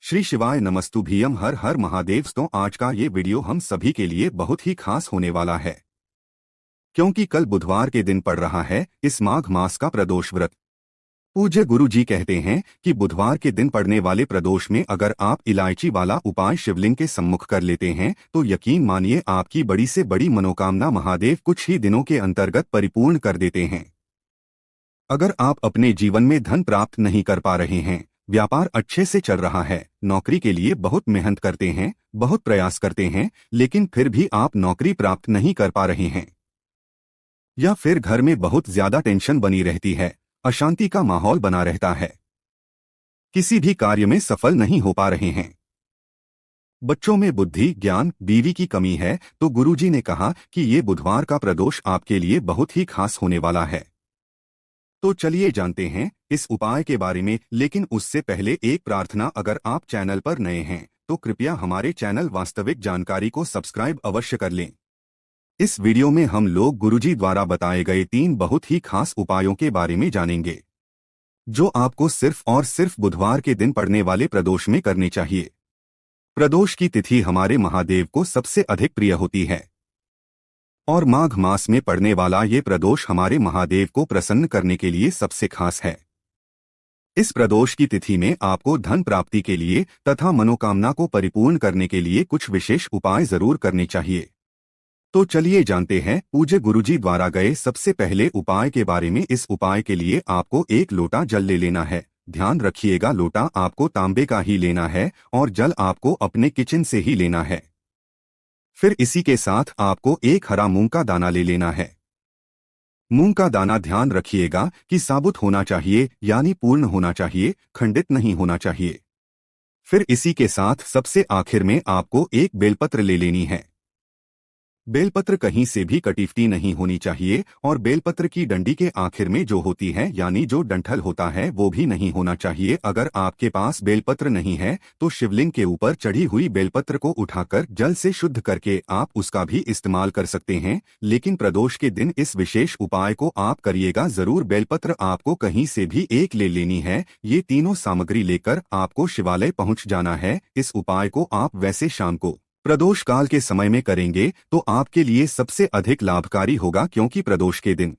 श्री शिवाय नमस्तुभ्यम। हर हर महादेव। तो आज का ये वीडियो हम सभी के लिए बहुत ही खास होने वाला है, क्योंकि कल बुधवार के दिन पड़ रहा है इस माघ मास का प्रदोष व्रत। पूज्य गुरु जी कहते हैं कि बुधवार के दिन पड़ने वाले प्रदोष में अगर आप इलायची वाला उपाय शिवलिंग के सम्मुख कर लेते हैं तो यकीन मानिए आपकी बड़ी से बड़ी मनोकामना महादेव कुछ ही दिनों के अंतर्गत परिपूर्ण कर देते हैं। अगर आप अपने जीवन में धन प्राप्त नहीं कर पा रहे हैं, व्यापार अच्छे से चल रहा है, नौकरी के लिए बहुत मेहनत करते हैं, बहुत प्रयास करते हैं, लेकिन फिर भी आप नौकरी प्राप्त नहीं कर पा रहे हैं, या फिर घर में बहुत ज्यादा टेंशन बनी रहती है, अशांति का माहौल बना रहता है, किसी भी कार्य में सफल नहीं हो पा रहे हैं, बच्चों में बुद्धि ज्ञान बीवी की कमी है, तो गुरुजी ने कहा कि ये बुधवार का प्रदोष आपके लिए बहुत ही खास होने वाला है। तो चलिए जानते हैं इस उपाय के बारे में, लेकिन उससे पहले एक प्रार्थना। अगर आप चैनल पर नए हैं तो कृपया हमारे चैनल वास्तविक जानकारी को सब्सक्राइब अवश्य कर लें। इस वीडियो में हम लोग गुरुजी द्वारा बताए गए 3 बहुत ही खास उपायों के बारे में जानेंगे, जो आपको सिर्फ और सिर्फ बुधवार के दिन पड़ने वाले प्रदोष में करने चाहिए। प्रदोष की तिथि हमारे महादेव को सबसे अधिक प्रिय होती है और माघ मास में पड़ने वाला ये प्रदोष हमारे महादेव को प्रसन्न करने के लिए सबसे खास है। इस प्रदोष की तिथि में आपको धन प्राप्ति के लिए तथा मनोकामना को परिपूर्ण करने के लिए कुछ विशेष उपाय जरूर करने चाहिए। तो चलिए जानते हैं पूज्य गुरुजी द्वारा गए सबसे पहले उपाय के बारे में। इस उपाय के लिए आपको 1 लोटा जल ले लेना है। ध्यान रखिएगा, लोटा आपको तांबे का ही लेना है और जल आपको अपने किचन से ही लेना है। फिर इसी के साथ आपको 1 हरा मूंग का दाना ले लेना है। मूंग का दाना ध्यान रखिएगा कि साबुत होना चाहिए, यानी पूर्ण होना चाहिए, खंडित नहीं होना चाहिए। फिर इसी के साथ सबसे आखिर में आपको 1 बेलपत्र ले लेनी है। बेलपत्र कहीं से भी कटीफटी नहीं होनी चाहिए और बेलपत्र की डंडी के आखिर में जो होती है, यानी जो डंठल होता है, वो भी नहीं होना चाहिए। अगर आपके पास बेलपत्र नहीं है तो शिवलिंग के ऊपर चढ़ी हुई बेलपत्र को उठाकर जल से शुद्ध करके आप उसका भी इस्तेमाल कर सकते हैं, लेकिन प्रदोष के दिन इस विशेष उपाय को आप करिएगा जरूर। बेलपत्र आपको कहीं से भी 1 ले लेनी है। ये तीनों सामग्री लेकर आपको शिवालय पहुंच जाना है। इस उपाय को आप वैसे शाम को प्रदोष काल के समय में करेंगे तो आपके लिए सबसे अधिक लाभकारी होगा, क्योंकि प्रदोष के दिन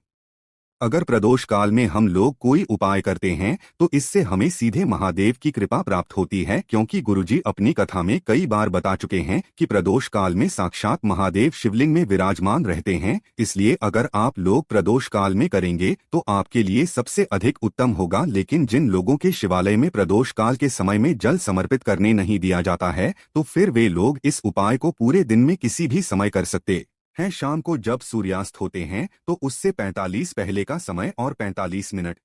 अगर प्रदोष काल में हम लोग कोई उपाय करते हैं तो इससे हमें सीधे महादेव की कृपा प्राप्त होती है, क्योंकि गुरुजी अपनी कथा में कई बार बता चुके हैं कि प्रदोष काल में साक्षात महादेव शिवलिंग में विराजमान रहते हैं। इसलिए अगर आप लोग प्रदोष काल में करेंगे तो आपके लिए सबसे अधिक उत्तम होगा। लेकिन जिन लोगों के शिवालय में प्रदोष काल के समय में जल समर्पित करने नहीं दिया जाता है, तो फिर वे लोग इस उपाय को पूरे दिन में किसी भी समय कर सकते हैं। शाम को जब सूर्यास्त होते हैं तो उससे 45 पहले का समय और 45 मिनट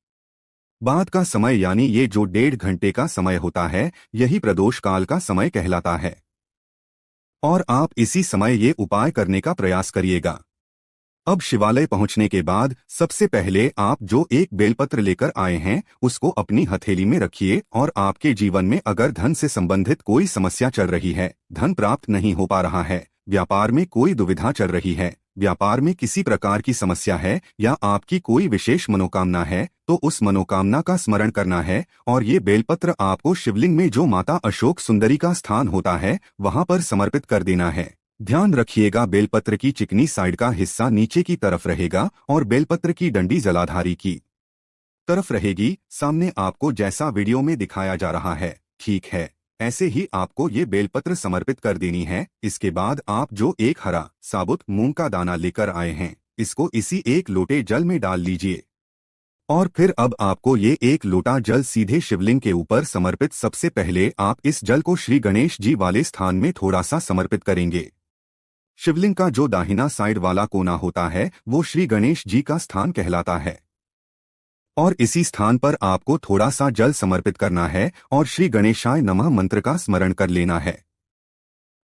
बाद का समय, यानी ये जो 1.5 घंटे का समय होता है, यही प्रदोष काल का समय कहलाता है और आप इसी समय ये उपाय करने का प्रयास करिएगा। अब शिवालय पहुंचने के बाद सबसे पहले आप जो 1 बेलपत्र लेकर आए हैं उसको अपनी हथेली में रखिए और आपके जीवन में अगर धन से संबंधित कोई समस्या चल रही है, धन प्राप्त नहीं हो पा रहा है, व्यापार में कोई दुविधा चल रही है, व्यापार में किसी प्रकार की समस्या है, या आपकी कोई विशेष मनोकामना है, तो उस मनोकामना का स्मरण करना है और ये बेलपत्र आपको शिवलिंग में जो माता अशोक सुंदरी का स्थान होता है वहां पर समर्पित कर देना है। ध्यान रखिएगा, बेलपत्र की चिकनी साइड का हिस्सा नीचे की तरफ रहेगा और बेलपत्र की डंडी जलाधारी की तरफ रहेगी। सामने आपको जैसा वीडियो में दिखाया जा रहा है, ठीक है, ऐसे ही आपको ये बेलपत्र समर्पित कर देनी है। इसके बाद आप जो 1 हरा साबुत मूंग का दाना लेकर आए हैं, इसको इसी 1 लोटे जल में डाल लीजिए और फिर अब आपको ये 1 लोटा जल सीधे शिवलिंग के ऊपर समर्पित। सबसे पहले आप इस जल को श्री गणेश जी वाले स्थान में थोड़ा सा समर्पित करेंगे। शिवलिंग का जो दाहिना साइड वाला कोना होता है वो श्री गणेश जी का स्थान कहलाता है और इसी स्थान पर आपको थोड़ा सा जल समर्पित करना है और श्री गणेशाय नमः मंत्र का स्मरण कर लेना है।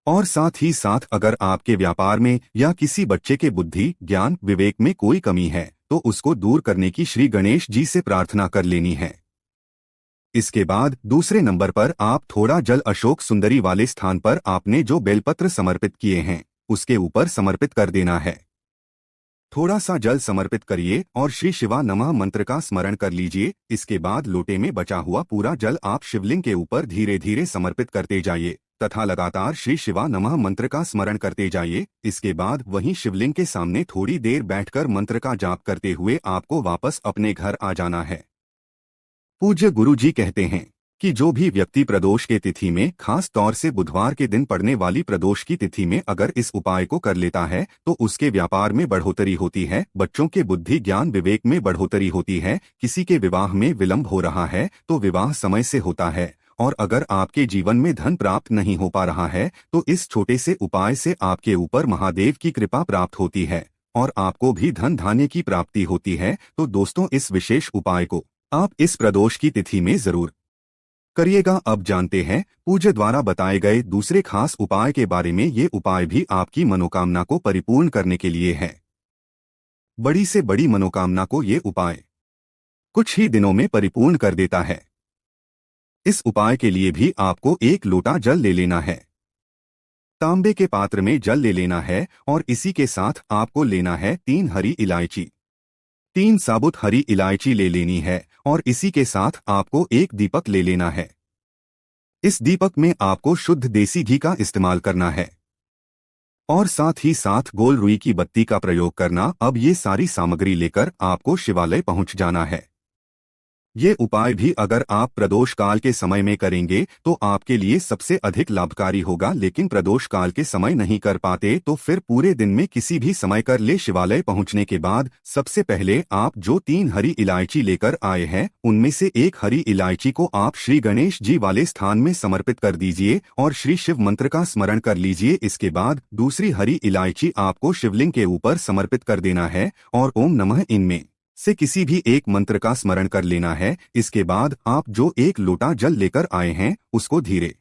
और साथ ही साथ अगर आपके व्यापार में या किसी बच्चे के बुद्धि ज्ञान विवेक में कोई कमी है तो उसको दूर करने की श्री गणेश जी से प्रार्थना कर लेनी है। इसके बाद दूसरे नंबर पर आप थोड़ा जल अशोक सुंदरी वाले स्थान पर आपने जो बेलपत्र समर्पित किए हैं उसके ऊपर समर्पित कर देना है। थोड़ा सा जल समर्पित करिए और श्री शिवा नमः मंत्र का स्मरण कर लीजिए। इसके बाद लोटे में बचा हुआ पूरा जल आप शिवलिंग के ऊपर धीरे धीरे समर्पित करते जाइए तथा लगातार श्री शिवा नमः मंत्र का स्मरण करते जाइए। इसके बाद वहीं शिवलिंग के सामने थोड़ी देर बैठकर मंत्र का जाप करते हुए आपको वापस अपने घर आ जाना है। पूज्य गुरु जी कहते हैं कि जो भी व्यक्ति प्रदोष के तिथि में, खास तौर से बुधवार के दिन पड़ने वाली प्रदोष की तिथि में अगर इस उपाय को कर लेता है तो उसके व्यापार में बढ़ोतरी होती है, बच्चों के बुद्धि ज्ञान विवेक में बढ़ोतरी होती है, किसी के विवाह में विलंब हो रहा है तो विवाह समय से होता है, और अगर आपके जीवन में धन प्राप्त नहीं हो पा रहा है तो इस छोटे से उपाय से आपके ऊपर महादेव की कृपा प्राप्त होती है और आपको भी धन धान्य की प्राप्ति होती है। तो दोस्तों, इस विशेष उपाय को आप इस प्रदोष की तिथि में जरूर करिएगा। अब जानते हैं पूज्य द्वारा बताए गए दूसरे खास उपाय के बारे में। ये उपाय भी आपकी मनोकामना को परिपूर्ण करने के लिए है। बड़ी से बड़ी मनोकामना को ये उपाय कुछ ही दिनों में परिपूर्ण कर देता है। इस उपाय के लिए भी आपको 1 लोटा जल ले लेना है। तांबे के पात्र में जल ले लेना है और इसी के साथ आपको लेना है 3 हरी इलायची। 3 साबुत हरी इलायची ले लेनी है और इसी के साथ आपको 1 दीपक ले लेना है। इस दीपक में आपको शुद्ध देसी घी का इस्तेमाल करना है और साथ ही साथ गोल रुई की बत्ती का प्रयोग करना। अब ये सारी सामग्री लेकर आपको शिवालय पहुंच जाना है। ये उपाय भी अगर आप प्रदोष काल के समय में करेंगे तो आपके लिए सबसे अधिक लाभकारी होगा, लेकिन प्रदोष काल के समय नहीं कर पाते तो फिर पूरे दिन में किसी भी समय कर ले। शिवालय पहुंचने के बाद सबसे पहले आप जो 3 हरी इलायची लेकर आए हैं उनमें से 1 हरी इलायची को आप श्री गणेश जी वाले स्थान में समर्पित कर दीजिए और श्री शिव मंत्र का स्मरण कर लीजिए। इसके बाद दूसरी हरी इलायची आपको शिवलिंग के ऊपर समर्पित कर देना है और ओम नमः इनमें से किसी भी एक मंत्र का स्मरण कर लेना है। इसके बाद आप जो 1 लोटा जल लेकर आए हैं उसको धीरे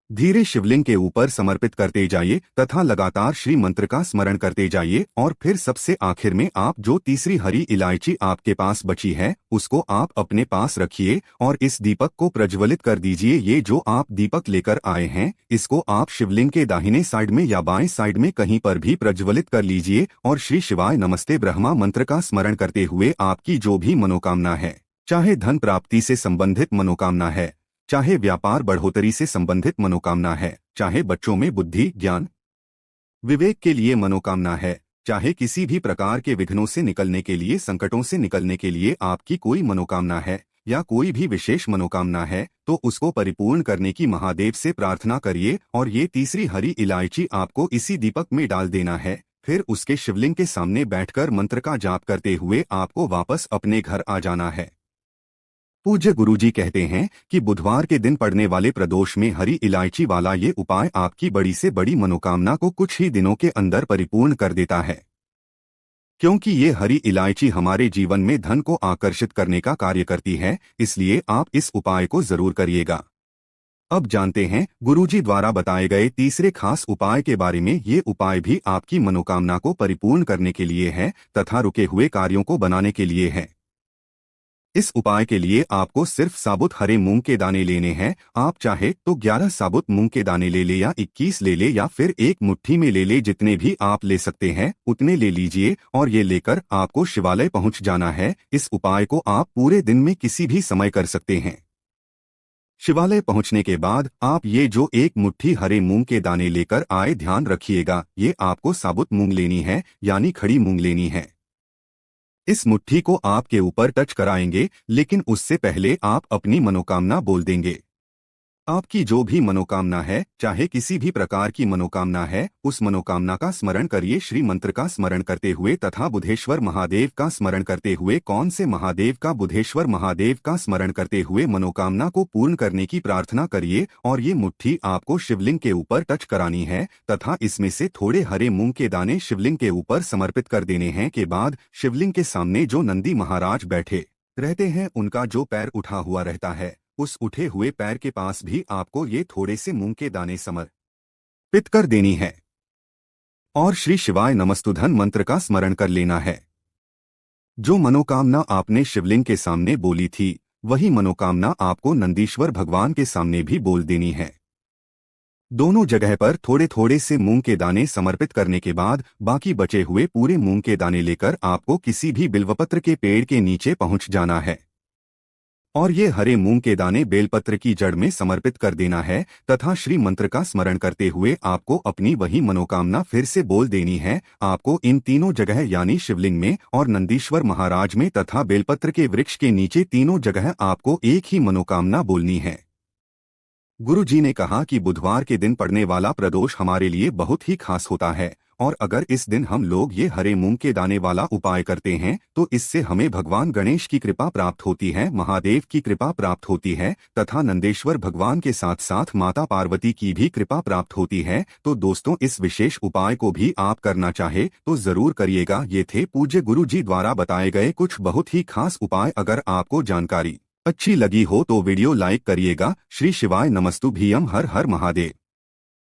धीरे शिवलिंग के ऊपर समर्पित करते जाइए तथा लगातार श्री मंत्र का स्मरण करते जाइए और फिर सबसे आखिर में आप जो तीसरी हरी इलायची आपके पास बची है उसको आप अपने पास रखिए और इस दीपक को प्रज्वलित कर दीजिए। ये जो आप दीपक लेकर आए हैं इसको आप शिवलिंग के दाहिने साइड में या बाएं साइड में कहीं पर भी प्रज्वलित कर लीजिए और श्री शिवाय नमस्ते ब्रह्मा मंत्र का स्मरण करते हुए आपकी जो भी मनोकामना है, चाहे धन प्राप्ति से संबंधित मनोकामना है, चाहे व्यापार बढ़ोतरी से संबंधित मनोकामना है, चाहे बच्चों में बुद्धि ज्ञान विवेक के लिए मनोकामना है, चाहे किसी भी प्रकार के विघ्नों से निकलने के लिए, संकटों से निकलने के लिए आपकी कोई मनोकामना है या कोई भी विशेष मनोकामना है तो उसको परिपूर्ण करने की महादेव से प्रार्थना करिए। और ये तीसरी हरी इलायची आपको इसी दीपक में डाल देना है। फिर उसके शिवलिंग के सामने बैठकर मंत्र का जाप करते हुए आपको वापस अपने घर आ जाना है। पूज्य गुरुजी कहते हैं कि बुधवार के दिन पड़ने वाले प्रदोष में हरी इलायची वाला ये उपाय आपकी बड़ी से बड़ी मनोकामना को कुछ ही दिनों के अंदर परिपूर्ण कर देता है, क्योंकि ये हरी इलायची हमारे जीवन में धन को आकर्षित करने का कार्य करती है। इसलिए आप इस उपाय को जरूर करिएगा। अब जानते हैं गुरुजी द्वारा बताए गए तीसरे खास उपाय के बारे में। ये उपाय भी आपकी मनोकामना को परिपूर्ण करने के लिए है तथा रुके हुए कार्यों को बनाने के लिए है। इस उपाय के लिए आपको सिर्फ साबुत हरे मूंग के दाने लेने हैं। आप चाहे तो 11 साबुत मूंग के दाने ले या 21 ले या फिर 1 मुट्ठी में ले। जितने भी आप ले सकते हैं उतने ले लीजिए और ये लेकर आपको शिवालय पहुंच जाना है। इस उपाय को आप पूरे दिन में किसी भी समय कर सकते हैं। शिवालय पहुंचने के बाद आप ये जो 1 मुट्ठी हरे मूंग के दाने लेकर आए, ध्यान रखिएगा ये आपको साबुत मूंग लेनी है यानी खड़ी मूंग लेनी है। इस मुट्ठी को आपके ऊपर टच कराएंगे, लेकिन उससे पहले आप अपनी मनोकामना बोल देंगे। आपकी जो भी मनोकामना है, चाहे किसी भी प्रकार की मनोकामना है, उस मनोकामना का स्मरण करिए श्री मंत्र का स्मरण करते हुए तथा बुधेश्वर महादेव का स्मरण करते हुए। कौन से महादेव का? बुधेश्वर महादेव का स्मरण करते हुए मनोकामना को पूर्ण करने की प्रार्थना करिए। और ये मुट्ठी आपको शिवलिंग के ऊपर टच करानी है तथा इसमें से थोड़े हरे मूंग के दाने शिवलिंग के ऊपर समर्पित कर देने हैं। के बाद शिवलिंग के सामने जो नंदी महाराज बैठे रहते हैं उनका जो पैर उठा हुआ रहता है, उस उठे हुए पैर के पास भी आपको ये थोड़े से मूंग के दाने समर्पित कर देनी है और श्री शिवाय नमस्तुधन मंत्र का स्मरण कर लेना है। जो मनोकामना आपने शिवलिंग के सामने बोली थी वही मनोकामना आपको नंदीश्वर भगवान के सामने भी बोल देनी है। दोनों जगह पर थोड़े थोड़े से मूंग के दाने समर्पित करने के बाद बाकी बचे हुए पूरे मूंग के दाने लेकर आपको किसी भी बिल्वपत्र के पेड़ के नीचे पहुंच जाना है और ये हरे मूंग के दाने बेलपत्र की जड़ में समर्पित कर देना है तथा श्री मंत्र का स्मरण करते हुए आपको अपनी वही मनोकामना फिर से बोल देनी है। आपको इन तीनों जगह यानी शिवलिंग में और नंदीश्वर महाराज में तथा बेलपत्र के वृक्ष के नीचे तीनों जगह आपको एक ही मनोकामना बोलनी है। गुरु जी ने कहा कि बुधवार के दिन पड़ने वाला प्रदोष हमारे लिए बहुत ही खास होता है और अगर इस दिन हम लोग ये हरे मूंग के दाने वाला उपाय करते हैं तो इससे हमें भगवान गणेश की कृपा प्राप्त होती है, महादेव की कृपा प्राप्त होती है तथा नंदेश्वर भगवान के साथ साथ माता पार्वती की भी कृपा प्राप्त होती है। तो दोस्तों, इस विशेष उपाय को भी आप करना चाहे तो जरूर करिएगा। ये थे पूज्य गुरु जी द्वारा बताए गए कुछ बहुत ही खास उपाय। अगर आपको जानकारी अच्छी लगी हो तो वीडियो लाइक करिएगा। श्री शिवाय नमस्तुभ्यम। हर हर महादेव।